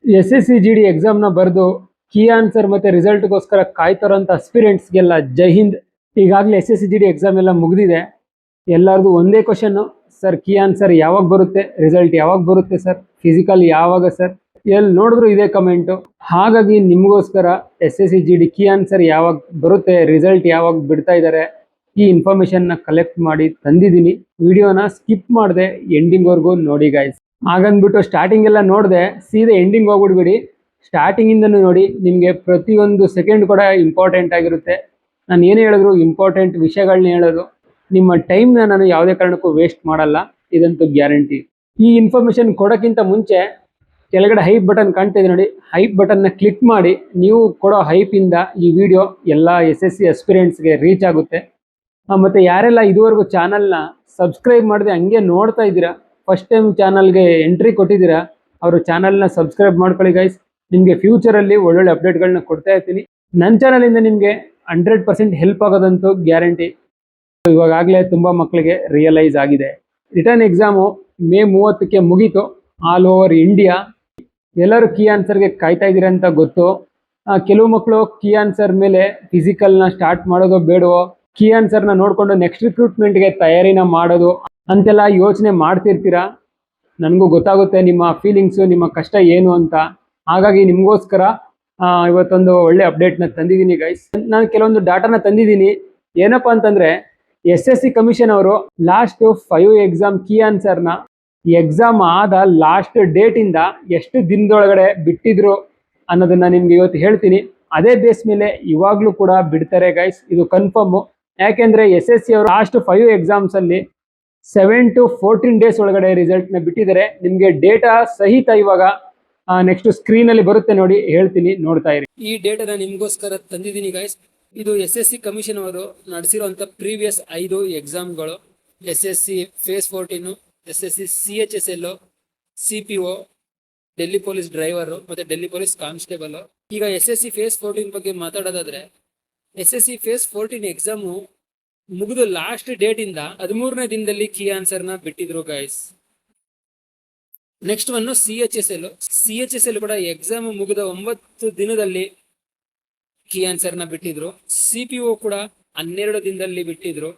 SSC GD ಎಕ್ಸಾಮ್ನ ಬರೆದು key answer ಮತ್ತೆ ರಿಸಲ್ಟ್ಗೋಸ್ಕರ ಕಾಯ್ತಾರಂತ ಅಸ್ಪಿರೆಂಟ್ಸ್ಗೆಲ್ಲ ಜೈ ಹಿಂದ್. ಈಗಾಗಲೇ SSC GD ಎಕ್ಸಾಮ್ ಎಲ್ಲ ಮುಗಿದಿದೆ. ಎಲ್ಲರದು ಒಂದೇ ಕ್ವಶನ್, ಸರ್ ಕೀ ಆನ್ಸರ್ ಯಾವಾಗ ಬರುತ್ತೆ, ರಿಸಲ್ಟ್ ಯಾವಾಗ ಬರುತ್ತೆ ಸರ್, ಫಿಸಿಕಲ್ ಯಾವಾಗ ಸರ್, ಎಲ್ಲಿ ನೋಡಿದ್ರು ಇದೇ ಕಮೆಂಟು. ಹಾಗಾಗಿ ನಿಮಗೋಸ್ಕರ SSC GD ಕೀ ಆನ್ಸರ್ ಯಾವಾಗ ಬರುತ್ತೆ, ರಿಸಲ್ಟ್ ಯಾವಾಗ ಬಿಡ್ತಾ ಇದ್ದಾರೆ, ಈ ಇನ್ಫಾರ್ಮೇಶನ್ನ ಕಲೆಕ್ಟ್ ಮಾಡಿ ತಂದಿದ್ದೀನಿ. ವಿಡಿಯೋನ ಸ್ಕಿಪ್ ಮಾಡದೆ ಎಂಡಿಂಗ್ವರೆಗೂ ನೋಡಿ ಗೈಸ್. ಹಾಗಂದ್ಬಿಟ್ಟು ಸ್ಟಾರ್ಟಿಂಗ್ ಎಲ್ಲ ನೋಡಿದೆ ಸೀದಾ ಎಂಡಿಂಗ್ ಹೋಗ್ಬಿಡ್ಬೇಡಿ, ಸ್ಟಾರ್ಟಿಂಗಿಂದನೂ ನೋಡಿ. ನಿಮಗೆ ಪ್ರತಿಯೊಂದು ಸೆಕೆಂಡ್ ಕೂಡ ಇಂಪಾರ್ಟೆಂಟ್ ಆಗಿರುತ್ತೆ. ನಾನು ಏನೇ ಹೇಳಿದ್ರು ಇಂಪಾರ್ಟೆಂಟ್ ವಿಷಯಗಳನ್ನ ಹೇಳೋದು. ನಿಮ್ಮ ಟೈಮ್ನ ನಾನು ಯಾವುದೇ ಕಾರಣಕ್ಕೂ ವೇಸ್ಟ್ ಮಾಡಲ್ಲ, ಇದಂತೂ ಗ್ಯಾರಂಟಿ. ಈ ಇನ್ಫಾರ್ಮೇಷನ್ ಕೊಡೋಕ್ಕಿಂತ ಮುಂಚೆ ಕೆಳಗಡೆ ಹೈಪ್ ಬಟನ್ ಕಾಣ್ತಾ ಇದೆ ನೋಡಿ, ಹೈಪ್ ಬಟನ್ನ ಕ್ಲಿಕ್ ಮಾಡಿ. ನೀವು ಕೊಡೋ ಹೈಪಿಂದ ಈ ವಿಡಿಯೋ ಎಲ್ಲ SSC ಅಸ್ಪಿರೆಂಟ್ಸ್ಗೆ ರೀಚ್ ಆಗುತ್ತೆ. ಮತ್ತು ಯಾರೆಲ್ಲ ಇದುವರೆಗೂ ಚಾನಲ್ನ ಸಬ್ಸ್ಕ್ರೈಬ್ ಮಾಡದೆ ಹಂಗೆ ನೋಡ್ತಾ ಇದ್ದೀರಾ, ಫಸ್ಟ್ ಟೈಮ್ ಚಾನಲ್ಗೆ ಎಂಟ್ರಿ ಕೊಟ್ಟಿದ್ದೀರಾ, ಅವರು ಚಾನಲ್ನ ಸಬ್ಸ್ಕ್ರೈಬ್ ಮಾಡ್ಕೊಳ್ಳಿ ಗೈಸ್. ನಿಮಗೆ ಫ್ಯೂಚರಲ್ಲಿ ಒಳ್ಳೊಳ್ಳೆ ಅಪ್ಡೇಟ್ಗಳನ್ನ ಕೊಡ್ತಾ ಇರ್ತೀನಿ. ನನ್ನ ಚಾನಲಿಂದ ನಿಮಗೆ 100% ಹೆಲ್ಪ್ ಆಗೋದಂತೂ ಗ್ಯಾರಂಟಿ. ಇವಾಗಲೇ ತುಂಬ ಮಕ್ಕಳಿಗೆ ರಿಯಲೈಸ್ ಆಗಿದೆ. ರಿಟರ್ನ್ ಎಕ್ಸಾಮು ಮೇ 30ಕ್ಕೆ ಮುಗೀತು ಆಲ್ ಓವರ್ ಇಂಡಿಯಾ. ಎಲ್ಲರೂ ಕೀ ಆನ್ಸರ್ಗೆ ಕಾಯ್ತಾ ಇದ್ದೀರಾ ಅಂತ ಗೊತ್ತು. ಕೆಲವು ಮಕ್ಕಳು ಕೀ ಆನ್ಸರ್ ಮೇಲೆ ಫಿಸಿಕಲ್ನ ಸ್ಟಾರ್ಟ್ ಮಾಡೋದು ಬೇಡವೋ, ಕೀ ಆನ್ಸರ್ನ ನೋಡಿಕೊಂಡು ನೆಕ್ಸ್ಟ್ ರಿಕ್ರೂಟ್ಮೆಂಟ್ಗೆ ತಯಾರಿನ ಮಾಡೋದು ಅಂತೆಲ್ಲ ಯೋಚನೆ ಮಾಡ್ತಿರ್ತೀರಾ. ನನಗೂ ಗೊತ್ತಾಗುತ್ತೆ ನಿಮ್ಮ ಫೀಲಿಂಗ್ಸು, ನಿಮ್ಮ ಕಷ್ಟ ಏನು ಅಂತ. ಹಾಗಾಗಿ ನಿಮಗೋಸ್ಕರ ಇವತ್ತೊಂದು ಒಳ್ಳೆ ಅಪ್ಡೇಟ್ನ ತಂದಿದ್ದೀನಿ ಗೈಸ್. ನಾನು ಕೆಲವೊಂದು ಡಾಟಾನ ತಂದಿದ್ದೀನಿ. ಏನಪ್ಪ ಅಂತಂದರೆ, SSC ಕಮಿಷನ್ ಅವರು ಲಾಸ್ಟ್ 5 ಎಕ್ಸಾಮ್ ಕೀ ಆನ್ಸರ್ನ ಎಕ್ಸಾಮ್ ಆದ ಲಾಸ್ಟ್ ಡೇಟಿಂದ ಎಷ್ಟು ದಿನದೊಳಗಡೆ ಬಿಟ್ಟಿದ್ರು ಅನ್ನೋದನ್ನು ನಿಮ್ಗೆ ಇವತ್ತು ಹೇಳ್ತೀನಿ. ಅದೇ ಬೇಸ್ ಮೇಲೆ ಇವಾಗಲೂ ಕೂಡ ಬಿಡ್ತಾರೆ ಗೈಸ್, ಇದು ಕನ್ಫರ್ಮು. ಯಾಕೆಂದರೆ SSC ಅವರು ಲಾಸ್ಟ್ 5 ಎಕ್ಸಾಮ್ಸಲ್ಲಿ 7 to 14 ಡೇಸ್ ಒಳಗಡೆ ರಿಸಲ್ಟ್ನ ಬಿಟ್ಟಿದ್ದಾರೆ. ನಿಮಗೆ ಡೇಟಾ ಸಹಿತ ಇವಾಗ ನೆಕ್ಸ್ಟ್ ಸ್ಕ್ರೀನಲ್ಲಿ ಬರುತ್ತೆ ನೋಡಿ, ಹೇಳ್ತೀನಿ, ನೋಡ್ತಾ ಇರಿ. ಈ ಡೇಟಾನ ನಿಮಗೋಸ್ಕರ ತಂದಿದ್ದೀನಿ ಗೈಸ್. ಇದು SSC ಕಮಿಷನ್ ಅವರು ನಡೆಸಿರುವಂಥ ಪ್ರೀವಿಯಸ್ 5 ಎಕ್ಸಾಮ್ಗಳು. SSC phase 14, SSC CHSL, CPO, Delhi police driver ಮತ್ತು ಡೆಲ್ಲಿ ಪೊಲೀಸ್ ಕಾನ್ಸ್ಟೇಬಲ್. ಈಗ SSC ಫೇಸ್ 14 ಬಗ್ಗೆ ಮಾತಾಡೋದಾದ್ರೆ, SSC ಫೇಸ್ 14 ಎಕ್ಸಾಮು ಮುಗಿದು ಲಾಸ್ಟ್ ಡೇಟಿಂದ 13ನೇ ದಿನದಲ್ಲಿ ಕೀ ಆನ್ಸರ್ನ ಬಿಟ್ಟಿದ್ರು ಗೈಸ್. ನೆಕ್ಸ್ಟ್ ಒನ್ನು CHSL ಕೂಡ ಎಕ್ಸಾಮ್ ಮುಗಿದ 9 ದಿನದಲ್ಲಿ ಕೀ ಆನ್ಸರ್ನ ಬಿಟ್ಟಿದ್ರು. CPO ಕೂಡ 12 ದಿನದಲ್ಲಿ ಬಿಟ್ಟಿದ್ರು.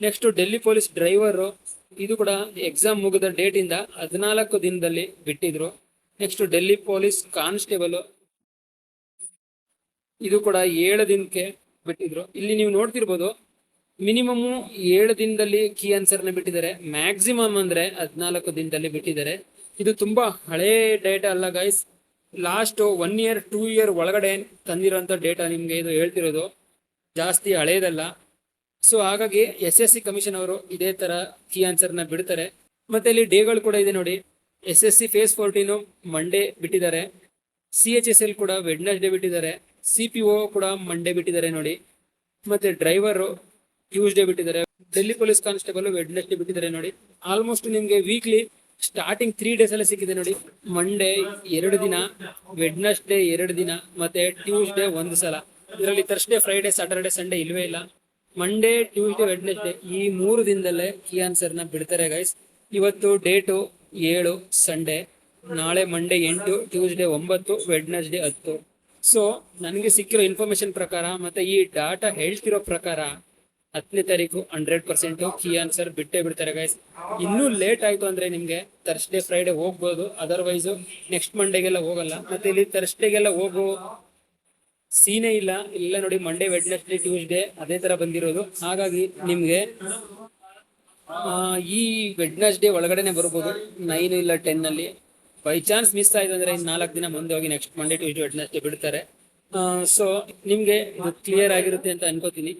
ನೆಕ್ಸ್ಟ್ ಡೆಲ್ಲಿ ಪೊಲೀಸ್ ಡ್ರೈವರು, ಇದು ಕೂಡ ಎಕ್ಸಾಮ್ ಮುಗಿದ ಡೇಟಿಂದ 14 ದಿನದಲ್ಲಿ ಬಿಟ್ಟಿದ್ರು. ನೆಕ್ಸ್ಟ್ ಡೆಲ್ಲಿ ಪೊಲೀಸ್ ಕಾನ್ಸ್ಟೇಬಲ್, ಇದು ಕೂಡ 7 ದಿನಕ್ಕೆ ಬಿಟ್ಟಿದ್ರು. ಇಲ್ಲಿ ನೀವು ನೋಡ್ತಿರ್ಬೋದು, ಮಿನಿಮಮ್ 7 ದಿನದಲ್ಲಿ ಕೀ ಆನ್ಸರ್ನ ಬಿಟ್ಟಿದ್ದಾರೆ, ಮ್ಯಾಕ್ಸಿಮಮ್ ಅಂದರೆ 14 ದಿನದಲ್ಲಿ ಬಿಟ್ಟಿದ್ದಾರೆ. ಇದು ತುಂಬ ಹಳೇ ಡೇಟಾ ಅಲ್ಲ ಗೈಸ್, ಲಾಸ್ಟ್ 1 year 2 year ಒಳಗಡೆ ತಂದಿರೋಂಥ ಡೇಟಾ ನಿಮಗೆ ಇದು ಹೇಳ್ತಿರೋದು, ಜಾಸ್ತಿ ಹಳೇದಲ್ಲ. ಸೊ ಹಾಗಾಗಿ SSC ಕಮಿಷನ್ ಅವರು ಇದೇ ಥರ ಕೀ ಆನ್ಸರ್ನ ಬಿಡ್ತಾರೆ. ಮತ್ತು ಇಲ್ಲಿ ಡೇಗಳು ಕೂಡ ಇದೆ ನೋಡಿ. SSC ಫೇಸ್ 14 ಮಂಡೇ ಬಿಟ್ಟಿದ್ದಾರೆ, CHSL ಕೂಡ ವೆಡ್ನೆಸ್ಡೇ ಬಿಟ್ಟಿದ್ದಾರೆ, CPO ಕೂಡ ಮಂಡೇ ಬಿಟ್ಟಿದ್ದಾರೆ ನೋಡಿ, ಮತ್ತು ಡ್ರೈವರು ಟ್ಯೂಸ್ಡೇ ಬಿಟ್ಟಿದ್ದಾರೆ, ಡೆಲ್ಲಿ ಪೊಲೀಸ್ ಕಾನ್ಸ್ಟೇಬಲ್ ವೆಡ್ನೆಸ್ಡೇ ಬಿಟ್ಟಿದ್ದಾರೆ ನೋಡಿ. ಆಲ್ಮೋಸ್ಟ್ ನಿಮಗೆ ವೀಕ್ಲಿ ಸ್ಟಾರ್ಟಿಂಗ್ 3 days ಎಲ್ಲ ಸಿಕ್ಕಿದೆ ನೋಡಿ. ಮಂಡೇ 2 ದಿನ, ವೆಡ್ನೆಸ್ಡೇ 2 ದಿನ, ಮತ್ತು ಟ್ಯೂಸ್ಡೇ 1 ಸಲ. ಇದರಲ್ಲಿ ಥರ್ಸ್ಡೇ, ಫ್ರೈಡೇ, ಸ್ಯಾಟರ್ಡೇ, ಸಂಡೇ ಇಲ್ಲವೇ ಇಲ್ಲ. ಮಂಡೇ, ಟ್ಯೂಸ್ಡೇ, ವೆಡ್ನೆಸ್ಡೇ ಈ 3 ದಿನದಲ್ಲೇ ಕೀ ಆನ್ಸರ್ನ ಬಿಡ್ತಾರೆ ಗೈಸ್. ಇವತ್ತು ಡೇಟು 7 ಸಂಡೇ, ನಾಳೆ ಮಂಡೇ 8, ಟ್ಯೂಸ್ಡೇ 9, ವೆಡ್ನೆಸ್ಡೇ 10. ಸೊ ನನಗೆ ಸಿಕ್ಕಿರೋ ಇನ್ಫಾರ್ಮೇಷನ್ ಪ್ರಕಾರ ಮತ್ತು ಈ ಡಾಟಾ ಹೇಳ್ತಿರೋ ಪ್ರಕಾರ 10ನೇ ತಾರೀಕು 100% ಕೀ ಆನ್ಸರ್ ಬಿಟ್ಟೇ ಬಿಡ್ತಾರೆ ಗೈಸ್. ಇನ್ನೂ ಲೇಟ್ ಆಯಿತು ಅಂದರೆ ನಿಮಗೆ ಥರ್ಸ್ಡೇ, ಫ್ರೈಡೇ ಹೋಗ್ಬೋದು, ಅದರ್ವೈಸು ನೆಕ್ಸ್ಟ್ ಮಂಡೇಗೆಲ್ಲ ಹೋಗಲ್ಲ. ಮತ್ತು ಇಲ್ಲಿ ಥರ್ಸ್ಡೇಗೆಲ್ಲ ಹೋಗೋ ಸೀನೇ ಇಲ್ಲ ನೋಡಿ. ಮಂಡೇ, ವೆಡ್ನೆಸ್ಡೇ, ಟ್ಯೂಸ್ಡೇ ಅದೇ ಥರ ಬಂದಿರೋದು. ಹಾಗಾಗಿ ನಿಮಗೆ ಈ ವೆಡ್ನೆಸ್ಡೇ ಒಳಗಡೆನೆ ಬರ್ಬೋದು, 9 ಇಲ್ಲ 10 ಬೈ ಚಾನ್ಸ್ ಮಿಸ್ ಆಯಿತು ಅಂದರೆ ಇನ್ನು 4 ದಿನ ಮುಂದೆ ಹೋಗಿ ನೆಕ್ಸ್ಟ್ ಮಂಡೇ, ಟ್ಯೂಸ್ಡೇ, ವೆಡ್ನೆಸ್ಡೇ ಬಿಡ್ತಾರೆ. ಸೊ ನಿಮಗೆ ಇದು ಕ್ಲಿಯರ್ ಆಗಿರುತ್ತೆ ಅಂತ ಅನ್ಕೋತೀನಿ.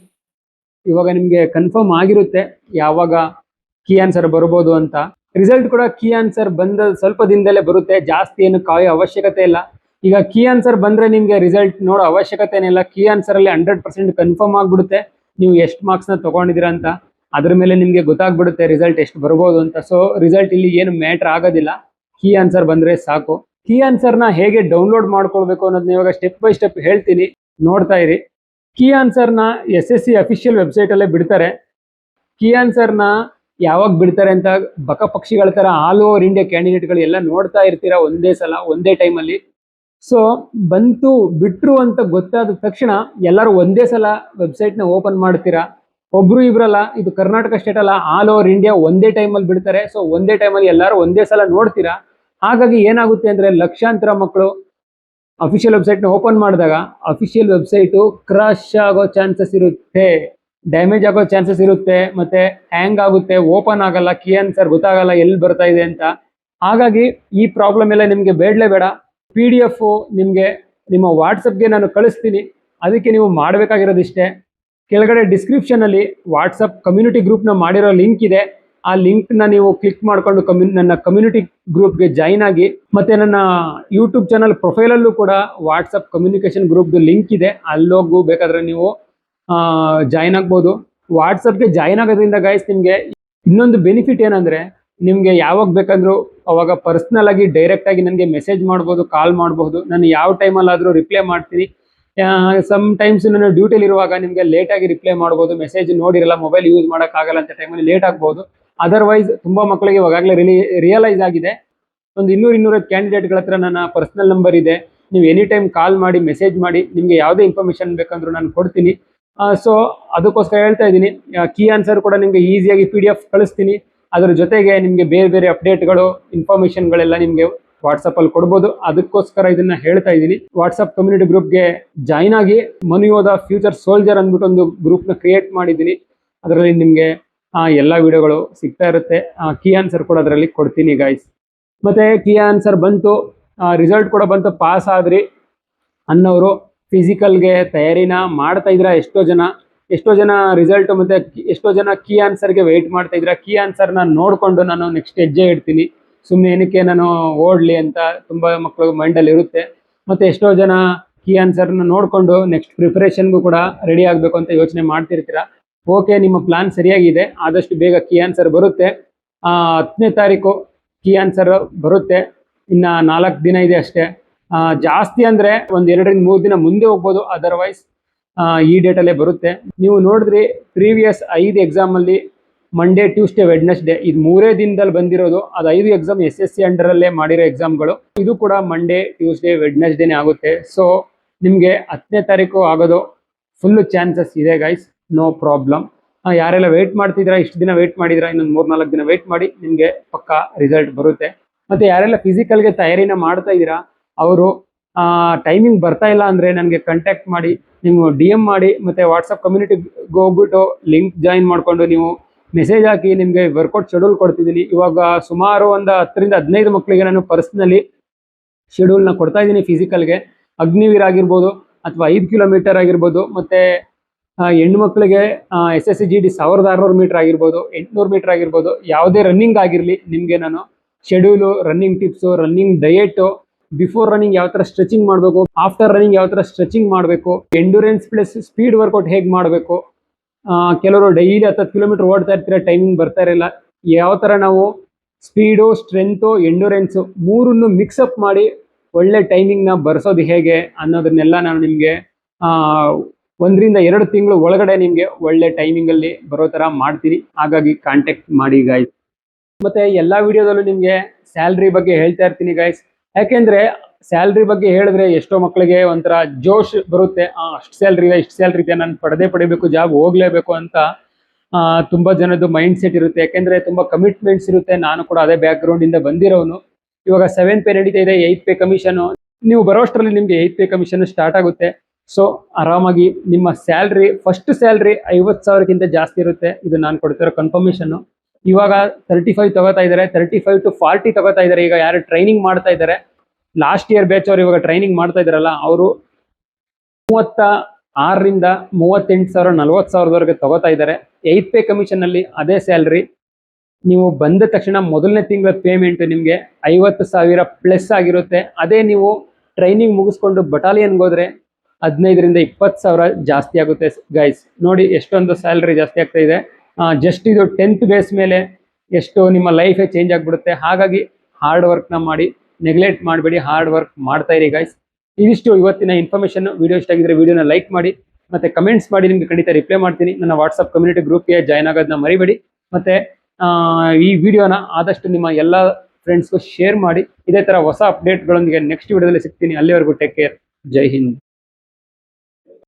ಇವಾಗ ನಿಮಗೆ ಕನ್ಫರ್ಮ್ ಆಗಿರುತ್ತೆ ಯಾವಾಗ ಕೀ ಆನ್ಸರ್ ಬರ್ಬೋದು ಅಂತ. ರಿಸಲ್ಟ್ ಕೂಡ ಕೀ ಆನ್ಸರ್ ಬಂದ ಸ್ವಲ್ಪ ದಿನದಲ್ಲೇ ಬರುತ್ತೆ, ಜಾಸ್ತಿ ಏನು ಕಾಯೋ ಅವಶ್ಯಕತೆ ಇಲ್ಲ. ಈಗ ಕೀ ಆನ್ಸರ್ ಬಂದರೆ ನಿಮಗೆ ರಿಸಲ್ಟ್ ನೋಡೋ ಅವಶ್ಯಕತೆನೇ ಇಲ್ಲ. ಕೀ ಆನ್ಸರಲ್ಲಿ 100% ಕನ್ಫರ್ಮ್ ಆಗಿಬಿಡುತ್ತೆ ನೀವು ಎಷ್ಟು ಮಾರ್ಕ್ಸ್ನ ತೊಗೊಂಡಿದ್ದೀರಾ ಅಂತ. ಅದ್ರ ಮೇಲೆ ನಿಮಗೆ ಗೊತ್ತಾಗ್ಬಿಡುತ್ತೆ ರಿಸಲ್ಟ್ ಎಷ್ಟು ಬರ್ಬೋದು ಅಂತ. ಸೊ ರಿಸಲ್ಟ್ ಇಲ್ಲಿ ಏನು ಮ್ಯಾಟ್ರ್ ಆಗೋದಿಲ್ಲ, ಕೀ ಆನ್ಸರ್ ಬಂದರೆ ಸಾಕು. ಕೀ ಆನ್ಸರ್ನ ಹೇಗೆ ಡೌನ್ಲೋಡ್ ಮಾಡ್ಕೊಳ್ಬೇಕು ಅನ್ನೋದನ್ನ ಇವಾಗ ಸ್ಟೆಪ್ ಬೈ ಸ್ಟೆಪ್ ಹೇಳ್ತೀನಿ, ನೋಡ್ತಾ ಇರಿ. ಕೀ ಆನ್ಸರ್ನ SSC ಅಫಿಷಿಯಲ್ ವೆಬ್ಸೈಟಲ್ಲೇ ಬಿಡ್ತಾರೆ. ಕೀ ಆನ್ಸರ್ನ ಯಾವಾಗ ಬಿಡ್ತಾರೆ ಅಂತ ಬಕ ಪಕ್ಷಿಗಳ ಥರ ಆಲ್ ಓವರ್ ಇಂಡಿಯಾ ಕ್ಯಾಂಡಿಡೇಟ್ಗಳು ಎಲ್ಲ ನೋಡ್ತಾ ಇರ್ತೀರಾ ಒಂದೇ ಸಲ, ಒಂದೇ ಟೈಮಲ್ಲಿ. ಸೊ ಬಂತು ಬಿಟ್ರು ಅಂತ ಗೊತ್ತಾದ ತಕ್ಷಣ ಎಲ್ಲರೂ ಒಂದೇ ಸಲ ವೆಬ್ಸೈಟ್ನ ಓಪನ್ ಮಾಡ್ತೀರಾ. ಒಬ್ರು ಇಬ್ರಲ್ಲ, ಇದು ಕರ್ನಾಟಕ ಸ್ಟೇಟ್ ಅಲ್ಲ, ಆಲ್ ಓವರ್ ಇಂಡಿಯಾ ಒಂದೇ ಟೈಮಲ್ಲಿ ಬಿಡ್ತಾರೆ. ಸೊ ಒಂದೇ ಟೈಮಲ್ಲಿ ಎಲ್ಲರೂ ಒಂದೇ ಸಲ ನೋಡ್ತೀರಾ. ಹಾಗಾಗಿ ಏನಾಗುತ್ತೆ ಅಂದ್ರೆ ಲಕ್ಷಾಂತರ ಮಕ್ಕಳು ಅಫಿಷಿಯಲ್ ವೆಬ್ಸೈಟ್ನ ಓಪನ್ ಮಾಡಿದಾಗ ಅಫಿಷಿಯಲ್ ವೆಬ್ಸೈಟು ಕ್ರಾಶ್ ಆಗೋ ಚಾನ್ಸಸ್ ಇರುತ್ತೆ, ಡ್ಯಾಮೇಜ್ ಆಗೋ ಚಾನ್ಸಸ್ ಇರುತ್ತೆ, ಮತ್ತೆ ಹ್ಯಾಂಗ್ ಆಗುತ್ತೆ, ಓಪನ್ ಆಗಲ್ಲ, ಕೀ ಆನ್ಸರ್ ಗೊತ್ತಾಗಲ್ಲ ಎಲ್ಲಿ ಬರ್ತಾ ಇದೆ ಅಂತ. ಹಾಗಾಗಿ ಈ ಪ್ರಾಬ್ಲಮ್ ಎಲ್ಲ ನಿಮಗೆ ಬೇಡಲೇ ಬೇಡ. PDF ನಿಮಗೆ ನಿಮ್ಮ ವಾಟ್ಸಪ್ಗೆ ನಾನು ಕಳಿಸ್ತೀನಿ. ಅದಕ್ಕೆ ನೀವು ಮಾಡಬೇಕಾಗಿರೋದಿಷ್ಟೇ, ಕೆಳಗಡೆ ಡಿಸ್ಕ್ರಿಪ್ಷನಲ್ಲಿ ವಾಟ್ಸಪ್ ಕಮ್ಯುನಿಟಿ ಗ್ರೂಪ್ನ ಮಾಡಿರೋ ಲಿಂಕ್ ಇದೆ. ಆ ಲಿಂಕ್ನ ನೀವು ಕ್ಲಿಕ್ ಮಾಡಿಕೊಂಡು ನನ್ನ ಕಮ್ಯುನಿಟಿ ಗ್ರೂಪ್ಗೆ ಜಾಯಿನ್ ಆಗಿ. ಮತ್ತೆ ನನ್ನ ಯೂಟ್ಯೂಬ್ ಚಾನಲ್ ಪ್ರೊಫೈಲಲ್ಲೂ ಕೂಡ ವಾಟ್ಸಪ್ ಕಮ್ಯುನಿಕೇಷನ್ ಗ್ರೂಪ್ದು ಲಿಂಕ್ ಇದೆ, ಅಲ್ಲೋಗು ಬೇಕಾದ್ರೆ ನೀವು ಜಾಯಿನ್ ಆಗ್ಬೋದು. ವಾಟ್ಸಪ್ಗೆ ಜಾಯಿನ್ ಆಗೋದ್ರಿಂದ ಗೈಸ್ ನಿಮಗೆ ಇನ್ನೊಂದು ಬೆನಿಫಿಟ್ ಏನಂದರೆ, ನಿಮಗೆ ಯಾವಾಗ ಬೇಕಂದ್ರೂ ಅವಾಗ ಪರ್ಸ್ನಲ್ ಆಗಿ ಡೈರೆಕ್ಟ್ ಆಗಿ ನನಗೆ ಮೆಸೇಜ್ ಮಾಡ್ಬೋದು, ಕಾಲ್ ಮಾಡಬಹುದು. ನಾನು ಯಾವ ಟೈಮಲ್ಲಾದರೂ ರಿಪ್ಲೈ ಮಾಡ್ತೀನಿ. ಸಮ್ ಟೈಮ್ಸ್ ನಾನು ಡ್ಯೂಟಿಲಿ ಇರುವಾಗ ನಿಮಗೆ ಲೇಟಾಗಿ ರಿಪ್ಲೈ ಮಾಡ್ಬೋದು, ಮೆಸೇಜ್ ನೋಡಿರಲ್ಲ, ಮೊಬೈಲ್ ಯೂಸ್ ಮಾಡೋಕ್ಕಾಗಲ್ಲ ಅಂತ ಟೈಮಲ್ಲಿ ಲೇಟ್ ಆಗ್ಬೋದು. ಅದರ್ವೈಸ್ ತುಂಬ ಮಕ್ಕಳಿಗೆ ಇವಾಗಲೇ ರಿಯಲೈಸ್ ಆಗಿದೆ. ಒಂದು 200-250 ಕ್ಯಾಂಡಿಡೇಟ್ಗಳ ಹತ್ರ ನನ್ನ ಪರ್ಸ್ನಲ್ ನಂಬರ್ ಇದೆ. ನೀವು ಎನಿ ಟೈಮ್ ಕಾಲ್ ಮಾಡಿ, ಮೆಸೇಜ್ ಮಾಡಿ, ನಿಮಗೆ ಯಾವುದೇ ಇನ್ಫಾರ್ಮೇಷನ್ ಬೇಕಂದ್ರೂ ನಾನು ಕೊಡ್ತೀನಿ. ಸೊ ಅದಕ್ಕೋಸ್ಕರ ಹೇಳ್ತಾ ಇದ್ದೀನಿ. ಕೀ ಆನ್ಸರ್ ಕೂಡ ನಿಮಗೆ ಈಸಿಯಾಗಿ PDF ಕಳಿಸ್ತೀನಿ. ಅದರ ಜೊತೆಗೆ ನಿಮಗೆ ಬೇರೆ ಬೇರೆ ಅಪ್ಡೇಟ್ಗಳು, ಇನ್ಫಾರ್ಮೇಷನ್ಗಳೆಲ್ಲ ನಿಮಗೆ ವಾಟ್ಸಪ್ಪಲ್ಲಿ ಕೊಡ್ಬೋದು. ಅದಕ್ಕೋಸ್ಕರ ಇದನ್ನ ಹೇಳ್ತಾ ಇದ್ದೀನಿ. ವಾಟ್ಸಪ್ ಕಮ್ಯುನಿಟಿ ಗ್ರೂಪ್ಗೆ ಜಾಯಿನ್ ಆಗಿ. ಮನುಯೋಧ ಫ್ಯೂಚರ್ ಸೋಲ್ಜರ್ ಅಂದ್ಬಿಟ್ಟು ಒಂದು ಗ್ರೂಪ್ನ ಕ್ರಿಯೇಟ್ ಮಾಡಿದ್ದೀನಿ. ಅದರಲ್ಲಿ ನಿಮಗೆ ಎಲ್ಲ ವಿಡಿಯೋಗಳು ಸಿಗ್ತಾ ಇರುತ್ತೆ. ಕೀ ಆನ್ಸರ್ ಕೂಡ ಅದರಲ್ಲಿ ಕೊಡ್ತೀನಿ ಗೈಸ್. ಮತ್ತೆ ಕೀ ಆನ್ಸರ್ ಬಂತು, ರಿಸಲ್ಟ್ ಕೂಡ ಬಂತು, ಪಾಸ್ ಆದ್ರಿ ಅನ್ನೋರು ಫಿಸಿಕಲ್ಗೆ ತಯಾರಿನ ಮಾಡ್ತಾ ಇದ್ರ. ಎಷ್ಟೋ ಜನ ರಿಸಲ್ಟ್ ಮತ್ತೆ ಎಷ್ಟೋ ಜನ ಕೀ ಆನ್ಸರ್ಗೆ ವೆಯ್ಟ್ ಮಾಡ್ತಾ ಇದ್ರ. ಕೀ ಆನ್ಸರ್ನ ನೋಡಿಕೊಂಡು ನಾನು ನೆಕ್ಸ್ಟ್ ಹೆಜ್ಜೆ ಇಡ್ತೀನಿ, ಸುಮ್ಮನೆ ಏನಕ್ಕೆ ನಾನು ಓಡಲಿ ಅಂತ ತುಂಬ ಮಕ್ಕಳು ಮೈಂಡಲ್ಲಿ ಇರುತ್ತೆ. ಮತ್ತು ಎಷ್ಟೋ ಜನ ಕೀ ಆನ್ಸರ್ನ ನೋಡಿಕೊಂಡು ನೆಕ್ಸ್ಟ್ ಪ್ರಿಪ್ರೇಷನ್ಗೂ ಕೂಡ ರೆಡಿ ಆಗಬೇಕು ಅಂತ ಯೋಚನೆ ಮಾಡ್ತಿರ್ತೀರ. ಓಕೆ, ನಿಮ್ಮ ಪ್ಲಾನ್ ಸರಿಯಾಗಿದೆ. ಆದಷ್ಟು ಬೇಗ ಕೀ ಆನ್ಸರ್ ಬರುತ್ತೆ. 10ನೇ ತಾರೀಕು ಕೀ ಆನ್ಸರ್ ಬರುತ್ತೆ. ಇನ್ನು 4 ದಿನ ಇದೆ ಅಷ್ಟೇ. ಜಾಸ್ತಿ ಅಂದರೆ ಒಂದು 2-3 ದಿನ ಮುಂದೆ ಹೋಗ್ಬೋದು. ಅದರ್ವೈಸ್ ಈ ಡೇಟಲ್ಲೇ ಬರುತ್ತೆ. ನೀವು ನೋಡಿದ್ರಿ ಪ್ರೀವಿಯಸ್ 5 ಎಕ್ಸಾಮಲ್ಲಿ ಮಂಡೇ, ಟ್ಯೂಸ್ಡೇ, ವೆಡ್ನೆಸ್ಡೇ ಇದು 3 ದಿನದಲ್ಲಿ ಬಂದಿರೋದು. ಅದು 5 ಎಕ್ಸಾಮ್ SSC ಅಂಡರಲ್ಲೇ ಮಾಡಿರೋ ಎಕ್ಸಾಮ್ಗಳು. ಇದು ಕೂಡ ಮಂಡೇ, ಟ್ಯೂಸ್ಡೇ, ವೆಡ್ನೆಸ್ಡೇನೇ ಆಗುತ್ತೆ. ಸೊ ನಿಮಗೆ 10ನೇ ತಾರೀಕು ಆಗೋದು ಫುಲ್ಲು ಚಾನ್ಸಸ್ ಇದೆ ಗೈಸ್, ನೋ ಪ್ರಾಬ್ಲಮ್. ಯಾರೆಲ್ಲ ವೆಯ್ಟ್ ಮಾಡ್ತಿದ್ದೀರಾ, ಇಷ್ಟು ದಿನ ವೆಯ್ಟ್ ಮಾಡಿದ್ದೀರಾ, ಇನ್ನೊಂದು 3-4 ದಿನ ವೆಯ್ಟ್ ಮಾಡಿ, ನಿಮಗೆ ಪಕ್ಕಾ ರಿಸಲ್ಟ್ ಬರುತ್ತೆ. ಮತ್ತು ಯಾರೆಲ್ಲ ಫಿಸಿಕಲ್ಗೆ ತಯಾರಿನ ಮಾಡ್ತಾ ಇದ್ದೀರಾ, ಅವರು ಟೈಮಿಂಗ್ ಬರ್ತಾ ಇಲ್ಲ ಅಂದರೆ ನನಗೆ ಕಾಂಟ್ಯಾಕ್ಟ್ ಮಾಡಿ, ನೀವು DM ಮಾಡಿ, ಮತ್ತು ವಾಟ್ಸಪ್ ಕಮ್ಯುನಿಟಿಗೆ ಹೋಗ್ಬಿಟ್ಟು ಲಿಂಕ್ ಜಾಯಿನ್ ಮಾಡಿಕೊಂಡು ನೀವು ಮೆಸೇಜ್ ಹಾಕಿ. ನಿಮಗೆ ವರ್ಕೌಟ್ ಶೆಡ್ಯೂಲ್ ಕೊಡ್ತಿದ್ದೀನಿ. ಇವಾಗ ಸುಮಾರು ಒಂದು 10-15 ಮಕ್ಕಳಿಗೆ ನಾನು ಪರ್ಸ್ನಲಿ ಶೆಡ್ಯೂಲ್ನ ಕೊಡ್ತಾ ಇದ್ದೀನಿ. ಫಿಸಿಕಲ್ಗೆ ಅಗ್ನಿವೀರ್ ಆಗಿರ್ಬೋದು, ಅಥವಾ 5 ಕಿಲೋಮೀಟರ್ ಆಗಿರ್ಬೋದು, ಮತ್ತು ಹೆಣ್ಮಕ್ಳಿಗೆ SSC GD 1600 ಮೀಟರ್ ಆಗಿರ್ಬೋದು, 800 ಮೀಟರ್ ಆಗಿರ್ಬೋದು, ಯಾವುದೇ ರನ್ನಿಂಗ್ ಆಗಿರಲಿ, ನಿಮಗೆ ನಾನು schedule, running tips, running diet, before running ಯಾವ ಥರ ಸ್ಟ್ರೆಚಿಂಗ್ ಮಾಡಬೇಕು, ಆಫ್ಟರ್ ರನ್ನಿಂಗ್ ಯಾವ ಥರ ಸ್ಟ್ರೆಚಿಂಗ್ ಮಾಡಬೇಕು, ಎಂಡ್ಯೂರೆನ್ಸ್ ಪ್ಲಸ್ ಸ್ಪೀಡ್ ವರ್ಕೌಟ್ ಹೇಗೆ ಮಾಡಬೇಕು. ಕೆಲವರು ಡೈಲಿ 10 ಕಿಲೋಮೀಟರ್ ಓಡ್ತಾ ಇರ್ತೀರ, ಟೈಮಿಂಗ್ ಬರ್ತಾ ಇರಲ್ಲ. ಯಾವ ಥರ ನಾವು ಸ್ಪೀಡು, ಸ್ಟ್ರೆಂತು, ಎಂಡ್ಯೂರೆನ್ಸು ಮೂರನ್ನು ಮಿಕ್ಸಪ್ ಮಾಡಿ ಒಳ್ಳೆ ಟೈಮಿಂಗ್ನ ಬರ್ಸೋದು ಹೇಗೆ ಅನ್ನೋದನ್ನೆಲ್ಲ ನಾನು ನಿಮಗೆ 1-2 ತಿಂಗಳು ಒಳಗಡೆ ನಿಮಗೆ ಒಳ್ಳೆ ಟೈಮಿಂಗಲ್ಲಿ ಬರೋ ಥರ ಮಾಡ್ತೀನಿ. ಹಾಗಾಗಿ ಕಾಂಟ್ಯಾಕ್ಟ್ ಮಾಡಿ ಗೈಸ್. ಮತ್ತು ಎಲ್ಲ ವಿಡಿಯೋದಲ್ಲೂ ನಿಮಗೆ ಸ್ಯಾಲ್ರಿ ಬಗ್ಗೆ ಹೇಳ್ತಾ ಇರ್ತೀನಿ ಗೈಸ್. ಯಾಕೆಂದರೆ ಸ್ಯಾಲ್ರಿ ಬಗ್ಗೆ ಹೇಳಿದ್ರೆ ಎಷ್ಟೋ ಮಕ್ಕಳಿಗೆ ಒಂಥರ ಜೋಶ್ ಬರುತ್ತೆ. ಅಷ್ಟು ಸ್ಯಾಲ್ರಿ ಇದೆ, ಇಷ್ಟು ಸ್ಯಾಲ್ರಿ ಇದೆ, ನಾನು ಪಡಿಬೇಕು, ಜಾಬ್ ಹೋಗಲೇಬೇಕು ಅಂತ ತುಂಬ ಜನದ್ದು ಮೈಂಡ್ ಸೆಟ್ ಇರುತ್ತೆ. ಯಾಕೆಂದರೆ ತುಂಬ ಕಮಿಟ್ಮೆಂಟ್ಸ್ ಇರುತ್ತೆ. ನಾನು ಕೂಡ ಅದೇ ಬ್ಯಾಕ್ಗ್ರೌಂಡಿಂದ ಬಂದಿರೋನು. ಇವಾಗ 7th ಪೇ ನಡೀತಾ ಇದೆ, 8th ಪೇ ಕಮಿಷನು. ನೀವು ಬರೋಷ್ಟರಲ್ಲಿ ನಿಮಗೆ 8th ಪೇ ಕಮಿಷನ್ ಸ್ಟಾರ್ಟ್ ಆಗುತ್ತೆ. ಸೊ ಆರಾಮಾಗಿ ನಿಮ್ಮ ಸ್ಯಾಲ್ರಿ, ಫಸ್ಟ್ ಸ್ಯಾಲ್ರಿ 50,000ಕ್ಕಿಂತ ಜಾಸ್ತಿ ಇರುತ್ತೆ. ಇದು ನಾನು ಕೊಡ್ತಿರೋ ಕನ್ಫರ್ಮೇಷನ್ನು. ಇವಾಗ 35 ತಗೋತಾ ಇದ್ದಾರೆ, 35 to 40 ತಗೋತಾ ಇದ್ದಾರೆ. ಈಗ ಯಾರು ಟ್ರೈನಿಂಗ್ ಮಾಡ್ತಾ ಇದ್ದಾರೆ, ಲಾಸ್ಟ್ ಇಯರ್ ಬ್ಯಾಚ್ ಅವ್ರು ಇವಾಗ ಟ್ರೈನಿಂಗ್ ಮಾಡ್ತಾ ಇದ್ದಾರಲ್ಲ, ಅವರು 36,000 38,000 40,000ವರೆಗೆ ತಗೋತಾ ಇದ್ದಾರೆ. 8th ಪೇ ಕಮಿಷನ್ನಲ್ಲಿ ಅದೇ ಸ್ಯಾಲ್ರಿ. ನೀವು ಬಂದ ತಕ್ಷಣ ಮೊದಲನೇ ತಿಂಗಳ ಪೇಮೆಂಟ್ ನಿಮಗೆ 50,000 ಪ್ಲಸ್ ಆಗಿರುತ್ತೆ. ಅದೇ ನೀವು ಟ್ರೈನಿಂಗ್ ಮುಗಿಸ್ಕೊಂಡು ಬಟಾಲಿಯನ್ಗೆ ಹೋದರೆ 15,000-20,000 ಜಾಸ್ತಿ ಆಗುತ್ತೆ ಗೈಸ್. ನೋಡಿ ಎಷ್ಟೊಂದು ಸ್ಯಾಲ್ರಿ ಜಾಸ್ತಿ ಆಗ್ತಾ ಇದೆ. ಜಸ್ಟ್ ಇದು 10th ಬೇಸ್ ಮೇಲೆ ಎಷ್ಟು ನಿಮ್ಮ ಲೈಫೇ ಚೇಂಜ್ ಆಗಿಬಿಡುತ್ತೆ. ಹಾಗಾಗಿ ಹಾರ್ಡ್ ವರ್ಕ್ನ ಮಾಡಿ, ನೆಗ್ಲೆಕ್ಟ್ ಮಾಡಬೇಡಿ, ಹಾರ್ಡ್ ವರ್ಕ್ ಮಾಡ್ತಾ ಇರಿ ಗೈಸ್. ಇದಿಷ್ಟು ಇವತ್ತಿನ ಇನ್ಫಾರ್ಮೇಷನ್. ವಿಡಿಯೋ ಇಷ್ಟ ಆಗಿದ್ರೆ ವಿಡಿಯೋನ ಲೈಕ್ ಮಾಡಿ, ಮತ್ತು ಕಮೆಂಟ್ಸ್ ಮಾಡಿ, ನಿಮಗೆ ಖಂಡಿತ ರಿಪ್ಲೈ ಮಾಡ್ತೀನಿ. ನನ್ನ ವಾಟ್ಸಪ್ ಕಮ್ಯುನಿಟಿ ಗ್ರೂಪ್ಗೆ ಜಾಯ್ನ್ ಆಗೋದನ್ನ ಮರಿಬೇಡಿ. ಮತ್ತು ಈ ವಿಡಿಯೋನ ಆದಷ್ಟು ನಿಮ್ಮ ಎಲ್ಲ ಫ್ರೆಂಡ್ಸ್ಗೂ ಶೇರ್ ಮಾಡಿ. ಇದೇ ತರ ಹೊಸ ಅಪ್ಡೇಟ್ಗಳೊಂದಿಗೆ ನೆಕ್ಸ್ಟ್ ವಿಡಿಯೋದಲ್ಲಿ ಸಿಗ್ತೀನಿ. ಅಲ್ಲಿವರೆಗೂ ಟೇಕ್ ಕೇರ್. ಜೈ ಹಿಂದ್.